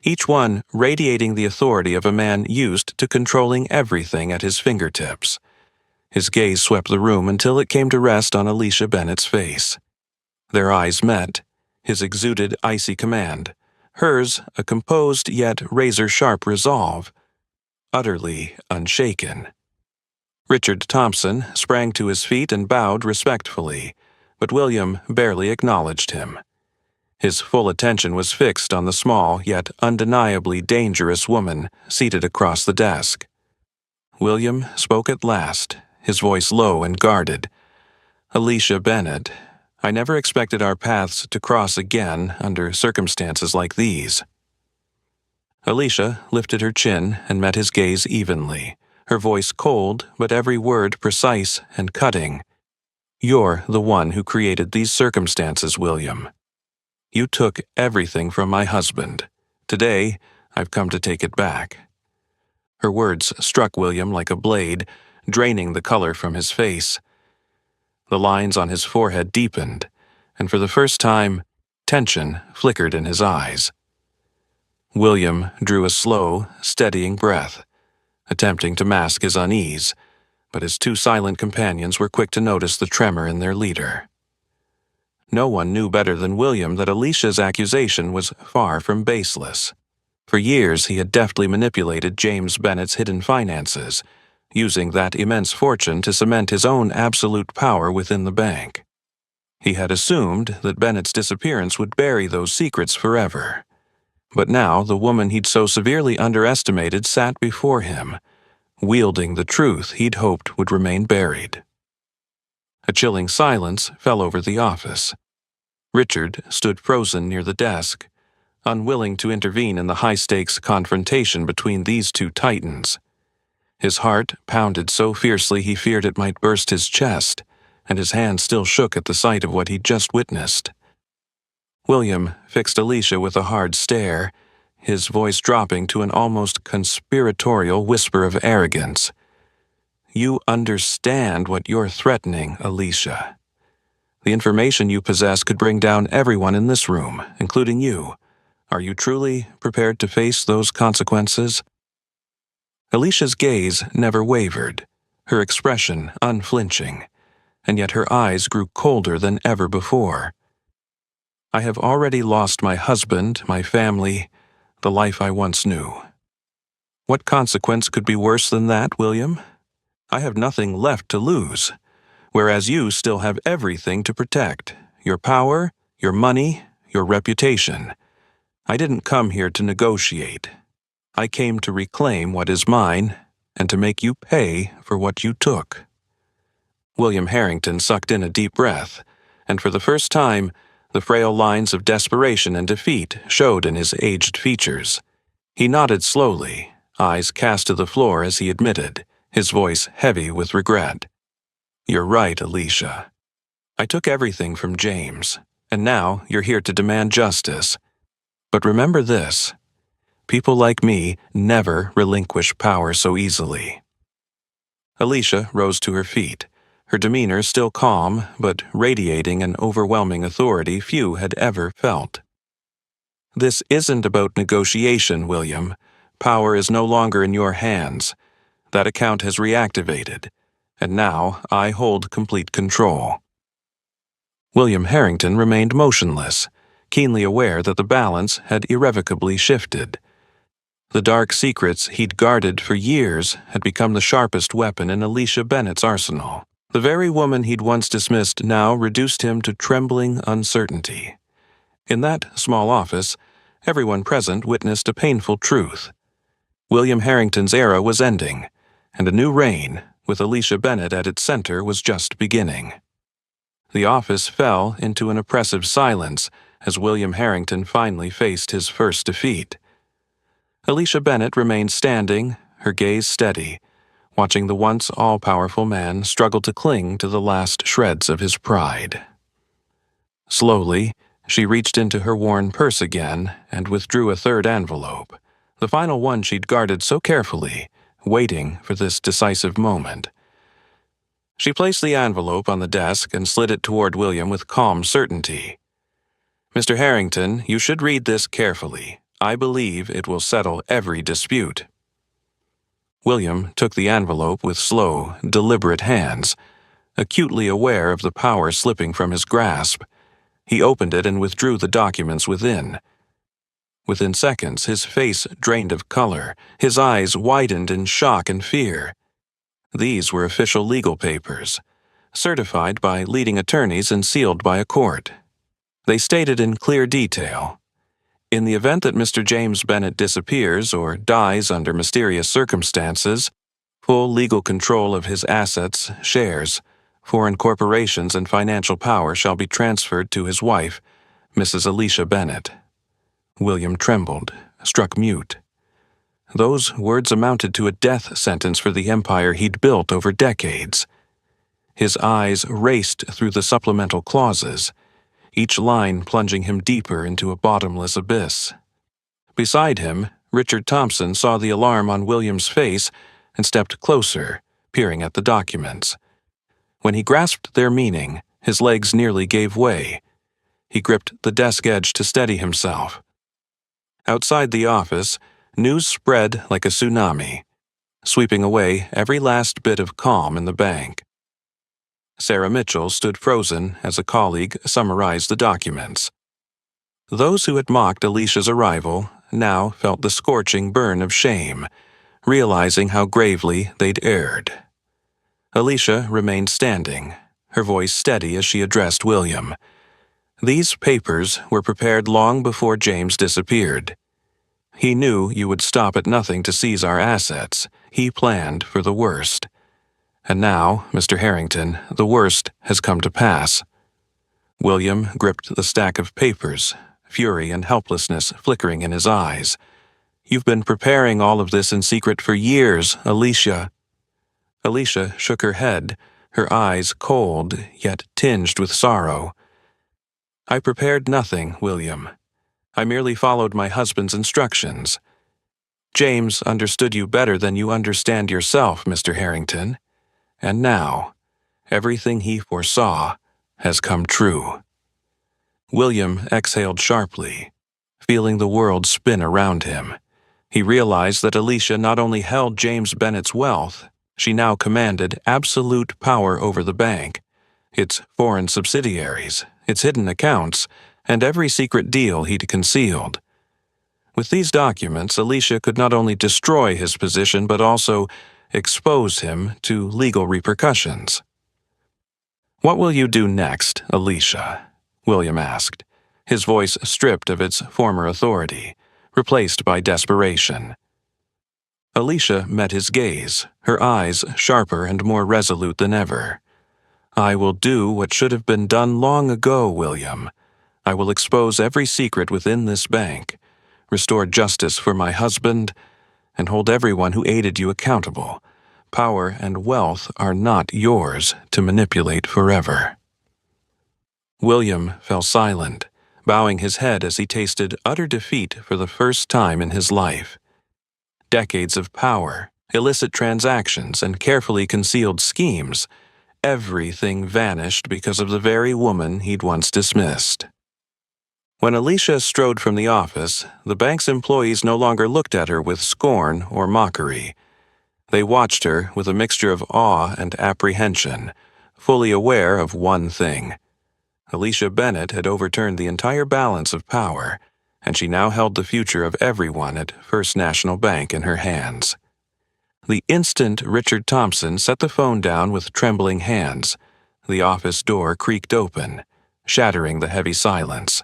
each one radiating the authority of a man used to controlling everything at his fingertips. His gaze swept the room until it came to rest on Alicia Bennett's face. Their eyes met, his exuded icy command, hers a composed yet razor-sharp resolve, utterly unshaken. Richard Thompson sprang to his feet and bowed respectfully, but William barely acknowledged him. His full attention was fixed on the small yet undeniably dangerous woman seated across the desk. William spoke at last, his voice low and guarded. "Alicia Bennett, I never expected our paths to cross again under circumstances like these." Alicia lifted her chin and met his gaze evenly, her voice cold but every word precise and cutting. "You're the one who created these circumstances, William. You took everything from my husband. Today, I've come to take it back." Her words struck William like a blade, draining the color from his face. The lines on his forehead deepened, and for the first time, tension flickered in his eyes. William drew a slow, steadying breath, attempting to mask his unease, but his two silent companions were quick to notice the tremor in their leader. No one knew better than William that Alicia's accusation was far from baseless. For years he had deftly manipulated James Bennett's hidden finances, using that immense fortune to cement his own absolute power within the bank. He had assumed that Bennett's disappearance would bury those secrets forever. But now the woman he'd so severely underestimated sat before him, wielding the truth he'd hoped would remain buried. A chilling silence fell over the office. Richard stood frozen near the desk, unwilling to intervene in the high-stakes confrontation between these two titans. His heart pounded so fiercely he feared it might burst his chest, and his hand still shook at the sight of what he'd just witnessed. William fixed Alicia with a hard stare, his voice dropping to an almost conspiratorial whisper of arrogance. "You understand what you're threatening, Alicia. The information you possess could bring down everyone in this room, including you. Are you truly prepared to face those consequences?" Alicia's gaze never wavered, her expression unflinching, and yet her eyes grew colder than ever before. "I have already lost my husband, my family, the life I once knew. What consequence could be worse than that, William? I have nothing left to lose, whereas you still have everything to protect: your power, your money, your reputation. I didn't come here to negotiate. I came to reclaim what is mine and to make you pay for what you took." William Harrington sucked in a deep breath, and for the first time, the frail lines of desperation and defeat showed in his aged features. He nodded slowly, eyes cast to the floor as he admitted, his voice heavy with regret. "You're right, Alicia. I took everything from James, and now you're here to demand justice. But remember this: people like me never relinquish power so easily." Alicia rose to her feet, her demeanor still calm, but radiating an overwhelming authority few had ever felt. "This isn't about negotiation, William. Power is no longer in your hands. That account has reactivated, and now I hold complete control." William Harrington remained motionless, keenly aware that the balance had irrevocably shifted. The dark secrets he'd guarded for years had become the sharpest weapon in Alicia Bennett's arsenal. The very woman he'd once dismissed now reduced him to trembling uncertainty. In that small office, everyone present witnessed a painful truth. William Harrington's era was ending, and a new reign, with Alicia Bennett at its center, was just beginning. The office fell into an oppressive silence as William Harrington finally faced his first defeat. Alicia Bennett remained standing, her gaze steady, watching the once all-powerful man struggle to cling to the last shreds of his pride. Slowly, she reached into her worn purse again and withdrew a third envelope, the final one she'd guarded so carefully, waiting for this decisive moment. She placed the envelope on the desk and slid it toward William with calm certainty. "Mr. Harrington, you should read this carefully. I believe it will settle every dispute." William took the envelope with slow, deliberate hands, acutely aware of the power slipping from his grasp. He opened it and withdrew the documents within. Within seconds, his face drained of color, his eyes widened in shock and fear. These were official legal papers, certified by leading attorneys and sealed by a court. They stated in clear detail, "In the event that Mr. James Bennett disappears or dies under mysterious circumstances, full legal control of his assets, shares, foreign corporations, and financial power shall be transferred to his wife, Mrs. Alicia Bennett." William trembled, struck mute. Those words amounted to a death sentence for the empire he'd built over decades. His eyes raced through the supplemental clauses, each line plunging him deeper into a bottomless abyss. Beside him, Richard Thompson saw the alarm on William's face and stepped closer, peering at the documents. When he grasped their meaning, his legs nearly gave way. He gripped the desk edge to steady himself. Outside the office, news spread like a tsunami, sweeping away every last bit of calm in the bank. Sarah Mitchell stood frozen as a colleague summarized the documents. Those who had mocked Alicia's arrival now felt the scorching burn of shame, realizing how gravely they'd erred. Alicia remained standing, her voice steady as she addressed William. "These papers were prepared long before James disappeared. He knew you would stop at nothing to seize our assets. He planned for the worst. And now, Mr. Harrington, the worst has come to pass." William gripped the stack of papers, fury and helplessness flickering in his eyes. "You've been preparing all of this in secret for years, Alicia." Alicia shook her head, her eyes cold yet tinged with sorrow. "I prepared nothing, William. I merely followed my husband's instructions. James understood you better than you understand yourself, Mr. Harrington. And now, everything he foresaw has come true." William exhaled sharply, feeling the world spin around him. He realized that Alicia not only held James Bennett's wealth, she now commanded absolute power over the bank, its foreign subsidiaries, its hidden accounts, and every secret deal he'd concealed. With these documents, Alicia could not only destroy his position but also expose him to legal repercussions. "What will you do next, Alicia?" William asked, his voice stripped of its former authority, replaced by desperation. Alicia met his gaze, her eyes sharper and more resolute than ever. "I will do what should have been done long ago, William. I will expose every secret within this bank, restore justice for my husband, and hold everyone who aided you accountable. Power and wealth are not yours to manipulate forever." William fell silent, bowing his head as he tasted utter defeat for the first time in his life. Decades of power, illicit transactions, and carefully concealed schemes, everything vanished because of the very woman he'd once dismissed. When Alicia strode from the office, the bank's employees no longer looked at her with scorn or mockery. They watched her with a mixture of awe and apprehension, fully aware of one thing. Alicia Bennett had overturned the entire balance of power, and she now held the future of everyone at First National Bank in her hands. The instant Richard Thompson set the phone down with trembling hands, the office door creaked open, shattering the heavy silence.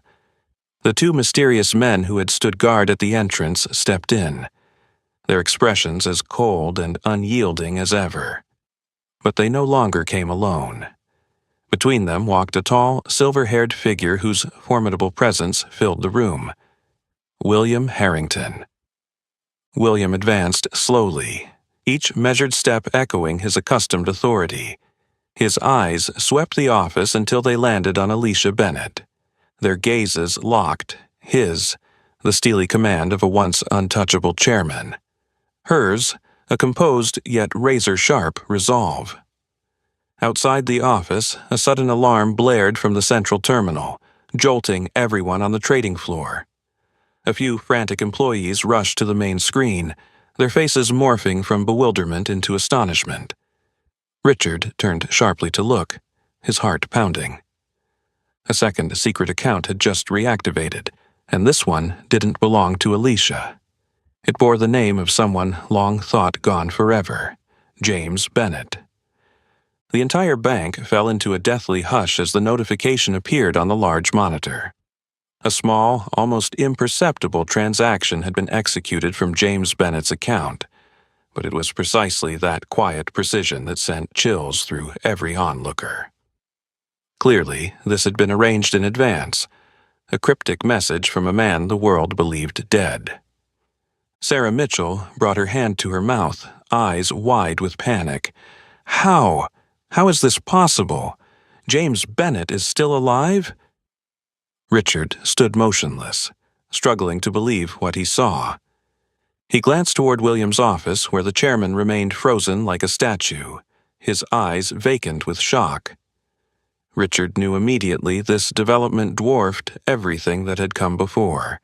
The two mysterious men who had stood guard at the entrance stepped in, their expressions as cold and unyielding as ever. But they no longer came alone. Between them walked a tall, silver-haired figure whose formidable presence filled the room. William Harrington. William advanced slowly, each measured step echoing his accustomed authority. His eyes swept the office until they landed on Alicia Bennett. Their gazes locked, his, the steely command of a once untouchable chairman. Hers, a composed yet razor-sharp resolve. Outside the office, a sudden alarm blared from the central terminal, jolting everyone on the trading floor. A few frantic employees rushed to the main screen, their faces morphing from bewilderment into astonishment. Richard turned sharply to look, his heart pounding. A second secret account had just reactivated, and this one didn't belong to Alicia. It bore the name of someone long thought gone forever, James Bennett. The entire bank fell into a deathly hush as the notification appeared on the large monitor. A small, almost imperceptible transaction had been executed from James Bennett's account, but it was precisely that quiet precision that sent chills through every onlooker. Clearly, this had been arranged in advance, a cryptic message from a man the world believed dead. Sarah Mitchell brought her hand to her mouth, eyes wide with panic. How? How is this possible? James Bennett is still alive? Richard stood motionless, struggling to believe what he saw. He glanced toward William's office, where the chairman remained frozen like a statue, his eyes vacant with shock. Richard knew immediately this development dwarfed everything that had come before.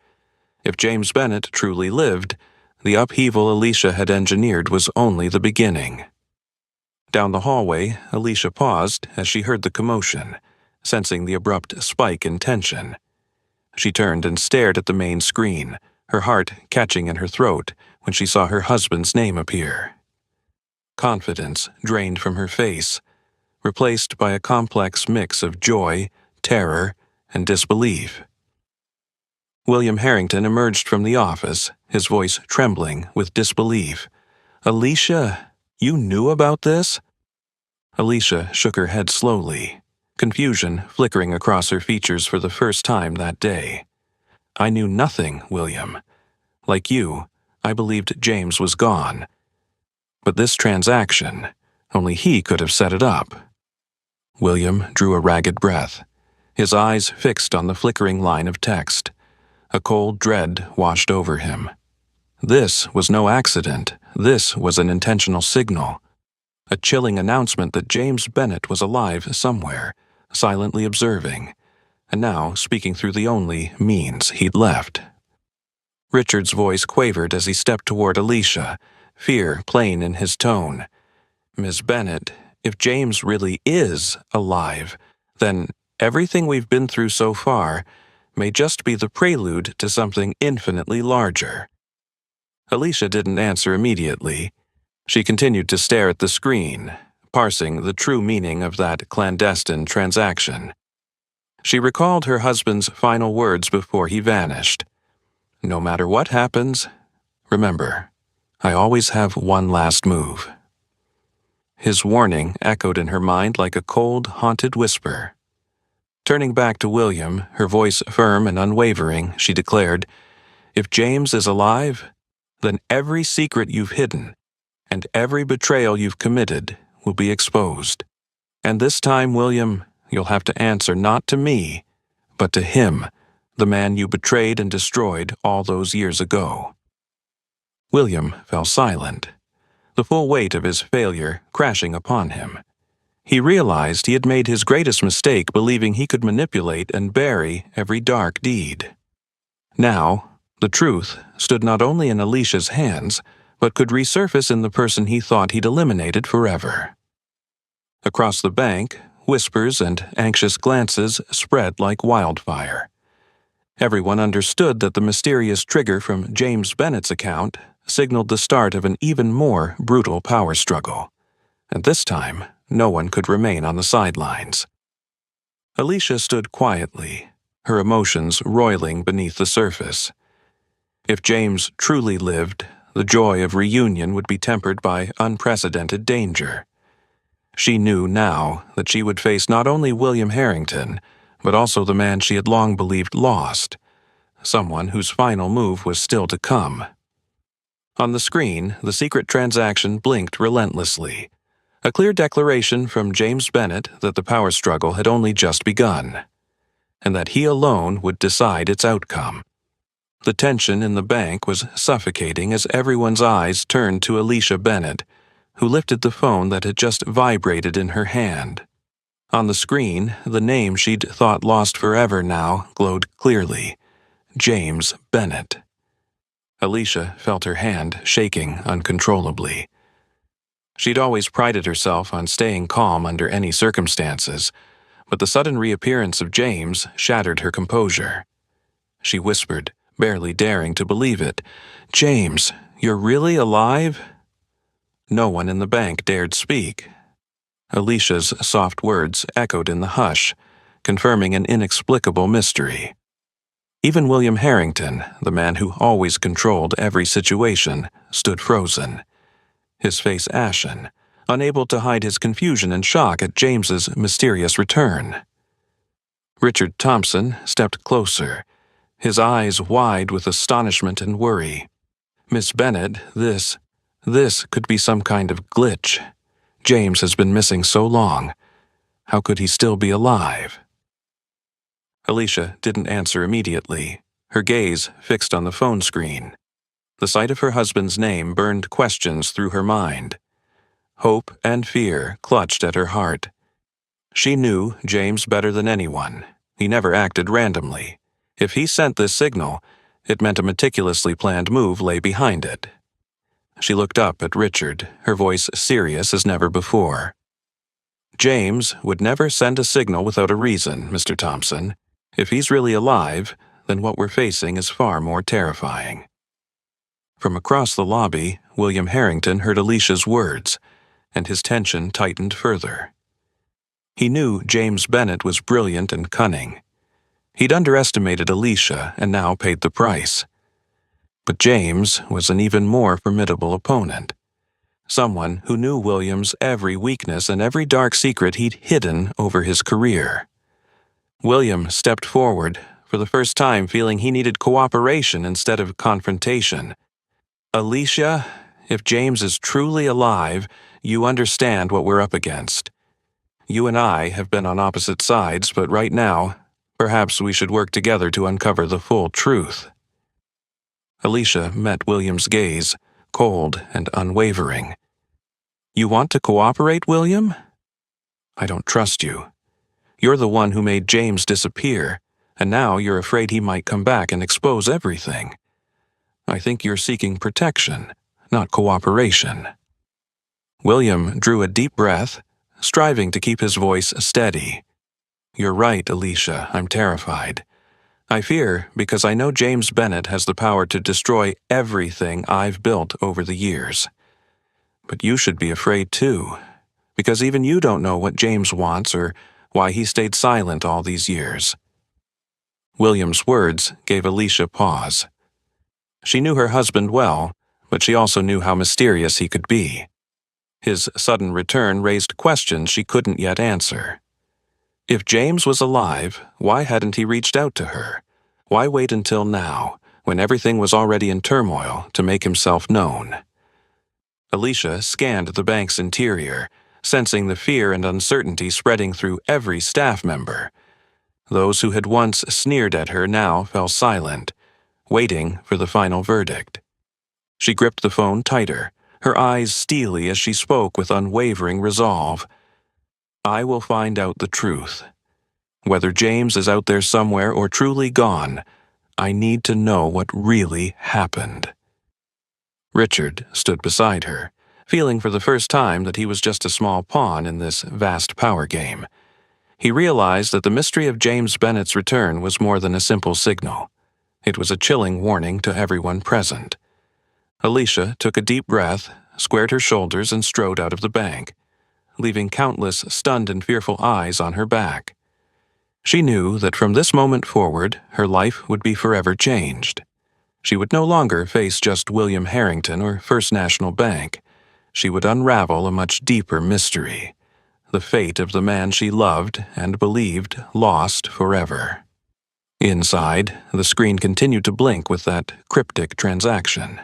If James Bennett truly lived, the upheaval Alicia had engineered was only the beginning. Down the hallway, Alicia paused as she heard the commotion, sensing the abrupt spike in tension. She turned and stared at the main screen, her heart catching in her throat when she saw her husband's name appear. Confidence drained from her face, replaced by a complex mix of joy, terror, and disbelief. William Harrington emerged from the office, his voice trembling with disbelief. "Alicia, you knew about this?" Alicia shook her head slowly, confusion flickering across her features for the first time that day. "I knew nothing, William. Like you, I believed James was gone. But this transaction, only he could have set it up." William drew a ragged breath, his eyes fixed on the flickering line of text. A cold dread washed over him. This was no accident. This was an intentional signal. A chilling announcement that James Bennett was alive somewhere, silently observing, and now speaking through the only means he'd left. Richard's voice quavered as he stepped toward Alicia, fear plain in his tone. "Miss Bennett, if James really is alive, then everything we've been through so far may just be the prelude to something infinitely larger." Alicia didn't answer immediately. She continued to stare at the screen, parsing the true meaning of that clandestine transaction. She recalled her husband's final words before he vanished. "No matter what happens, remember, I always have one last move." His warning echoed in her mind like a cold, haunted whisper. Turning back to William, her voice firm and unwavering, she declared, "If James is alive, then every secret you've hidden and every betrayal you've committed will be exposed. And this time, William, you'll have to answer not to me, but to him, the man you betrayed and destroyed all those years ago." William fell silent, the full weight of his failure crashing upon him. He realized he had made his greatest mistake believing he could manipulate and bury every dark deed. Now, the truth stood not only in Alicia's hands, but could resurface in the person he thought he'd eliminated forever. Across the bank, whispers and anxious glances spread like wildfire. Everyone understood that the mysterious trigger from James Bennett's account signaled the start of an even more brutal power struggle. And this time, no one could remain on the sidelines. Alicia stood quietly, her emotions roiling beneath the surface. If James truly lived, the joy of reunion would be tempered by unprecedented danger. She knew now that she would face not only William Harrington, but also the man she had long believed lost, someone whose final move was still to come. On the screen, the secret transaction blinked relentlessly, a clear declaration from James Bennett that the power struggle had only just begun, and that he alone would decide its outcome. The tension in the bank was suffocating as everyone's eyes turned to Alicia Bennett, who lifted the phone that had just vibrated in her hand. On the screen, the name she'd thought lost forever now glowed clearly: James Bennett. Alicia felt her hand shaking uncontrollably. She'd always prided herself on staying calm under any circumstances, but the sudden reappearance of James shattered her composure. She whispered, barely daring to believe it, "James, you're really alive?" No one in the bank dared speak. Alicia's soft words echoed in the hush, confirming an inexplicable mystery. Even William Harrington, the man who always controlled every situation, stood frozen, his face ashen, unable to hide his confusion and shock at James's mysterious return. Richard Thompson stepped closer, his eyes wide with astonishment and worry. "Miss Bennett, this could be some kind of glitch. James has been missing so long. How could he still be alive?" Alicia didn't answer immediately, her gaze fixed on the phone screen. The sight of her husband's name burned questions through her mind. Hope and fear clutched at her heart. She knew James better than anyone. He never acted randomly. If he sent this signal, it meant a meticulously planned move lay behind it. She looked up at Richard, her voice serious as never before. "James would never send a signal without a reason, Mr. Thompson. If he's really alive, then what we're facing is far more terrifying." From across the lobby, William Harrington heard Alicia's words, and his tension tightened further. He knew James Bennett was brilliant and cunning. He'd underestimated Alicia and now paid the price. But James was an even more formidable opponent, someone who knew William's every weakness and every dark secret he'd hidden over his career. William stepped forward, for the first time feeling he needed cooperation instead of confrontation. "Alicia, if James is truly alive, you understand what we're up against. You and I have been on opposite sides, but right now, perhaps we should work together to uncover the full truth." Alicia met William's gaze, cold and unwavering. "You want to cooperate, William? I don't trust you. You're the one who made James disappear, and now you're afraid he might come back and expose everything. I think you're seeking protection, not cooperation." William drew a deep breath, striving to keep his voice steady. "You're right, Alicia, I'm terrified. I fear because I know James Bennett has the power to destroy everything I've built over the years. But you should be afraid too, because even you don't know what James wants or why he stayed silent all these years." William's words gave Alicia pause. She knew her husband well, but she also knew how mysterious he could be. His sudden return raised questions she couldn't yet answer. If James was alive, why hadn't he reached out to her? Why wait until now, when everything was already in turmoil, to make himself known? Alicia scanned the bank's interior, sensing the fear and uncertainty spreading through every staff member. Those who had once sneered at her now fell silent, waiting for the final verdict. She gripped the phone tighter, her eyes steely as she spoke with unwavering resolve. "I will find out the truth. Whether James is out there somewhere or truly gone, I need to know what really happened." Richard stood beside her, feeling for the first time that he was just a small pawn in this vast power game. He realized that the mystery of James Bennett's return was more than a simple signal. It was a chilling warning to everyone present. Alicia took a deep breath, squared her shoulders, and strode out of the bank, leaving countless stunned and fearful eyes on her back. She knew that from this moment forward, her life would be forever changed. She would no longer face just William Harrington or First National Bank. She would unravel a much deeper mystery, the fate of the man she loved and believed lost forever. Inside, the screen continued to blink with that cryptic transaction.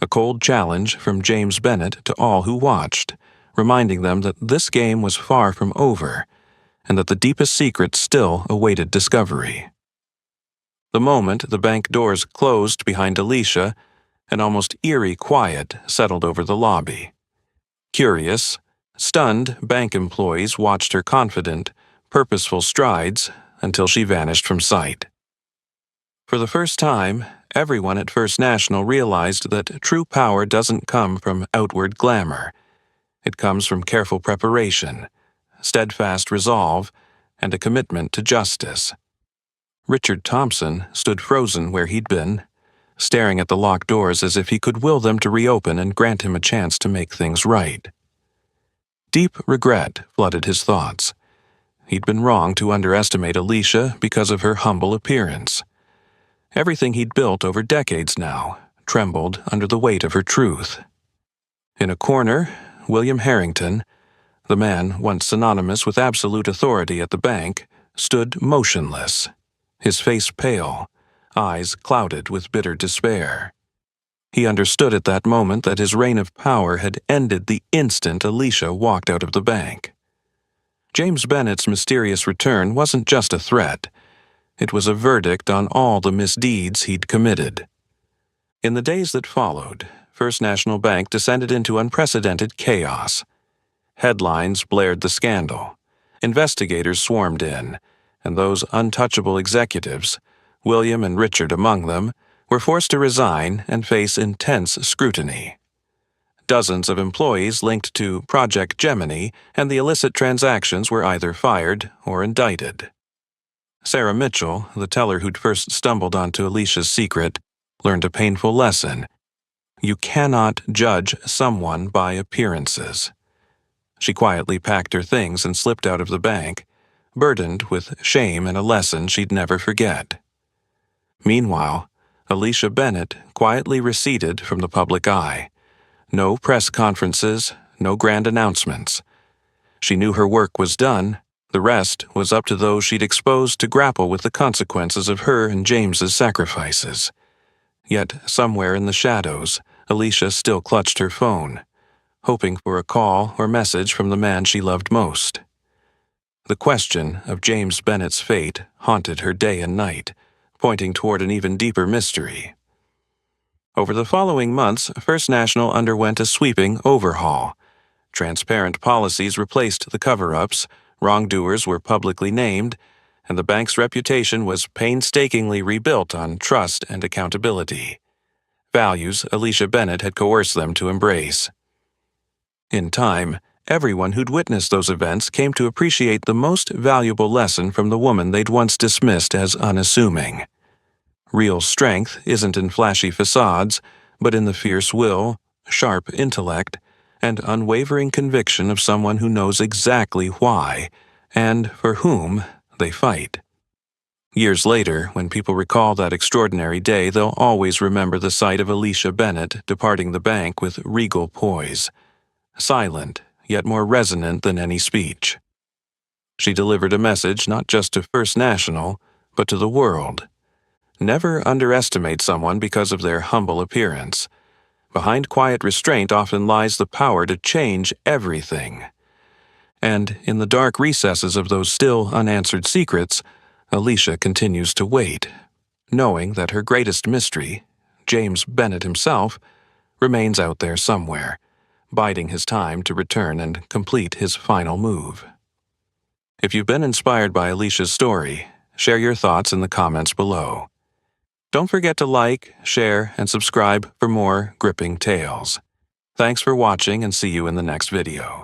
A cold challenge from James Bennett to all who watched, reminding them that this game was far from over, and that the deepest secrets still awaited discovery. The moment the bank doors closed behind Alicia, an almost eerie quiet settled over the lobby. Curious, stunned bank employees watched her confident, purposeful strides until she vanished from sight. For the first time, everyone at First National realized that true power doesn't come from outward glamour. It comes from careful preparation, steadfast resolve, and a commitment to justice. Richard Thompson stood frozen where he'd been, staring at the locked doors as if he could will them to reopen and grant him a chance to make things right. Deep regret flooded his thoughts. He'd been wrong to underestimate Alicia because of her humble appearance. Everything he'd built over decades now trembled under the weight of her truth. In a corner, William Harrington, the man once synonymous with absolute authority at the bank, stood motionless, his face pale, eyes clouded with bitter despair. He understood at that moment that his reign of power had ended the instant Alicia walked out of the bank. James Bennett's mysterious return wasn't just a threat. It was a verdict on all the misdeeds he'd committed. In the days that followed, First National Bank descended into unprecedented chaos. Headlines blared the scandal. Investigators swarmed in, and those untouchable executives, William and Richard among them, were forced to resign and face intense scrutiny. Dozens of employees linked to Project Gemini and the illicit transactions were either fired or indicted. Sarah Mitchell, the teller who'd first stumbled onto Alicia's secret, learned a painful lesson. You cannot judge someone by appearances. She quietly packed her things and slipped out of the bank, burdened with shame and a lesson she'd never forget. Meanwhile, Alicia Bennett quietly receded from the public eye. No press conferences, no grand announcements. She knew her work was done. The rest was up to those she'd exposed to grapple with the consequences of her and James's sacrifices. Yet, somewhere in the shadows, Alicia still clutched her phone, hoping for a call or message from the man she loved most. The question of James Bennett's fate haunted her day and night, pointing toward an even deeper mystery. Over the following months, First National underwent a sweeping overhaul. Transparent policies replaced the cover-ups, wrongdoers were publicly named, and the bank's reputation was painstakingly rebuilt on trust and accountability. Values Alicia Bennett had coerced them to embrace. In time, everyone who'd witnessed those events came to appreciate the most valuable lesson from the woman they'd once dismissed as unassuming. Real strength isn't in flashy facades, but in the fierce will, sharp intellect, and unwavering conviction of someone who knows exactly why and for whom they fight. Years later, when people recall that extraordinary day, they'll always remember the sight of Alicia Bennett departing the bank with regal poise, silent, yet more resonant than any speech. She delivered a message not just to First National, but to the world. Never underestimate someone because of their humble appearance. Behind quiet restraint often lies the power to change everything. And in the dark recesses of those still unanswered secrets, Alicia continues to wait, knowing that her greatest mystery, James Bennett himself, remains out there somewhere, biding his time to return and complete his final move. If you've been inspired by Alicia's story, share your thoughts in the comments below. Don't forget to like, share, and subscribe for more gripping tales. Thanks for watching and see you in the next video.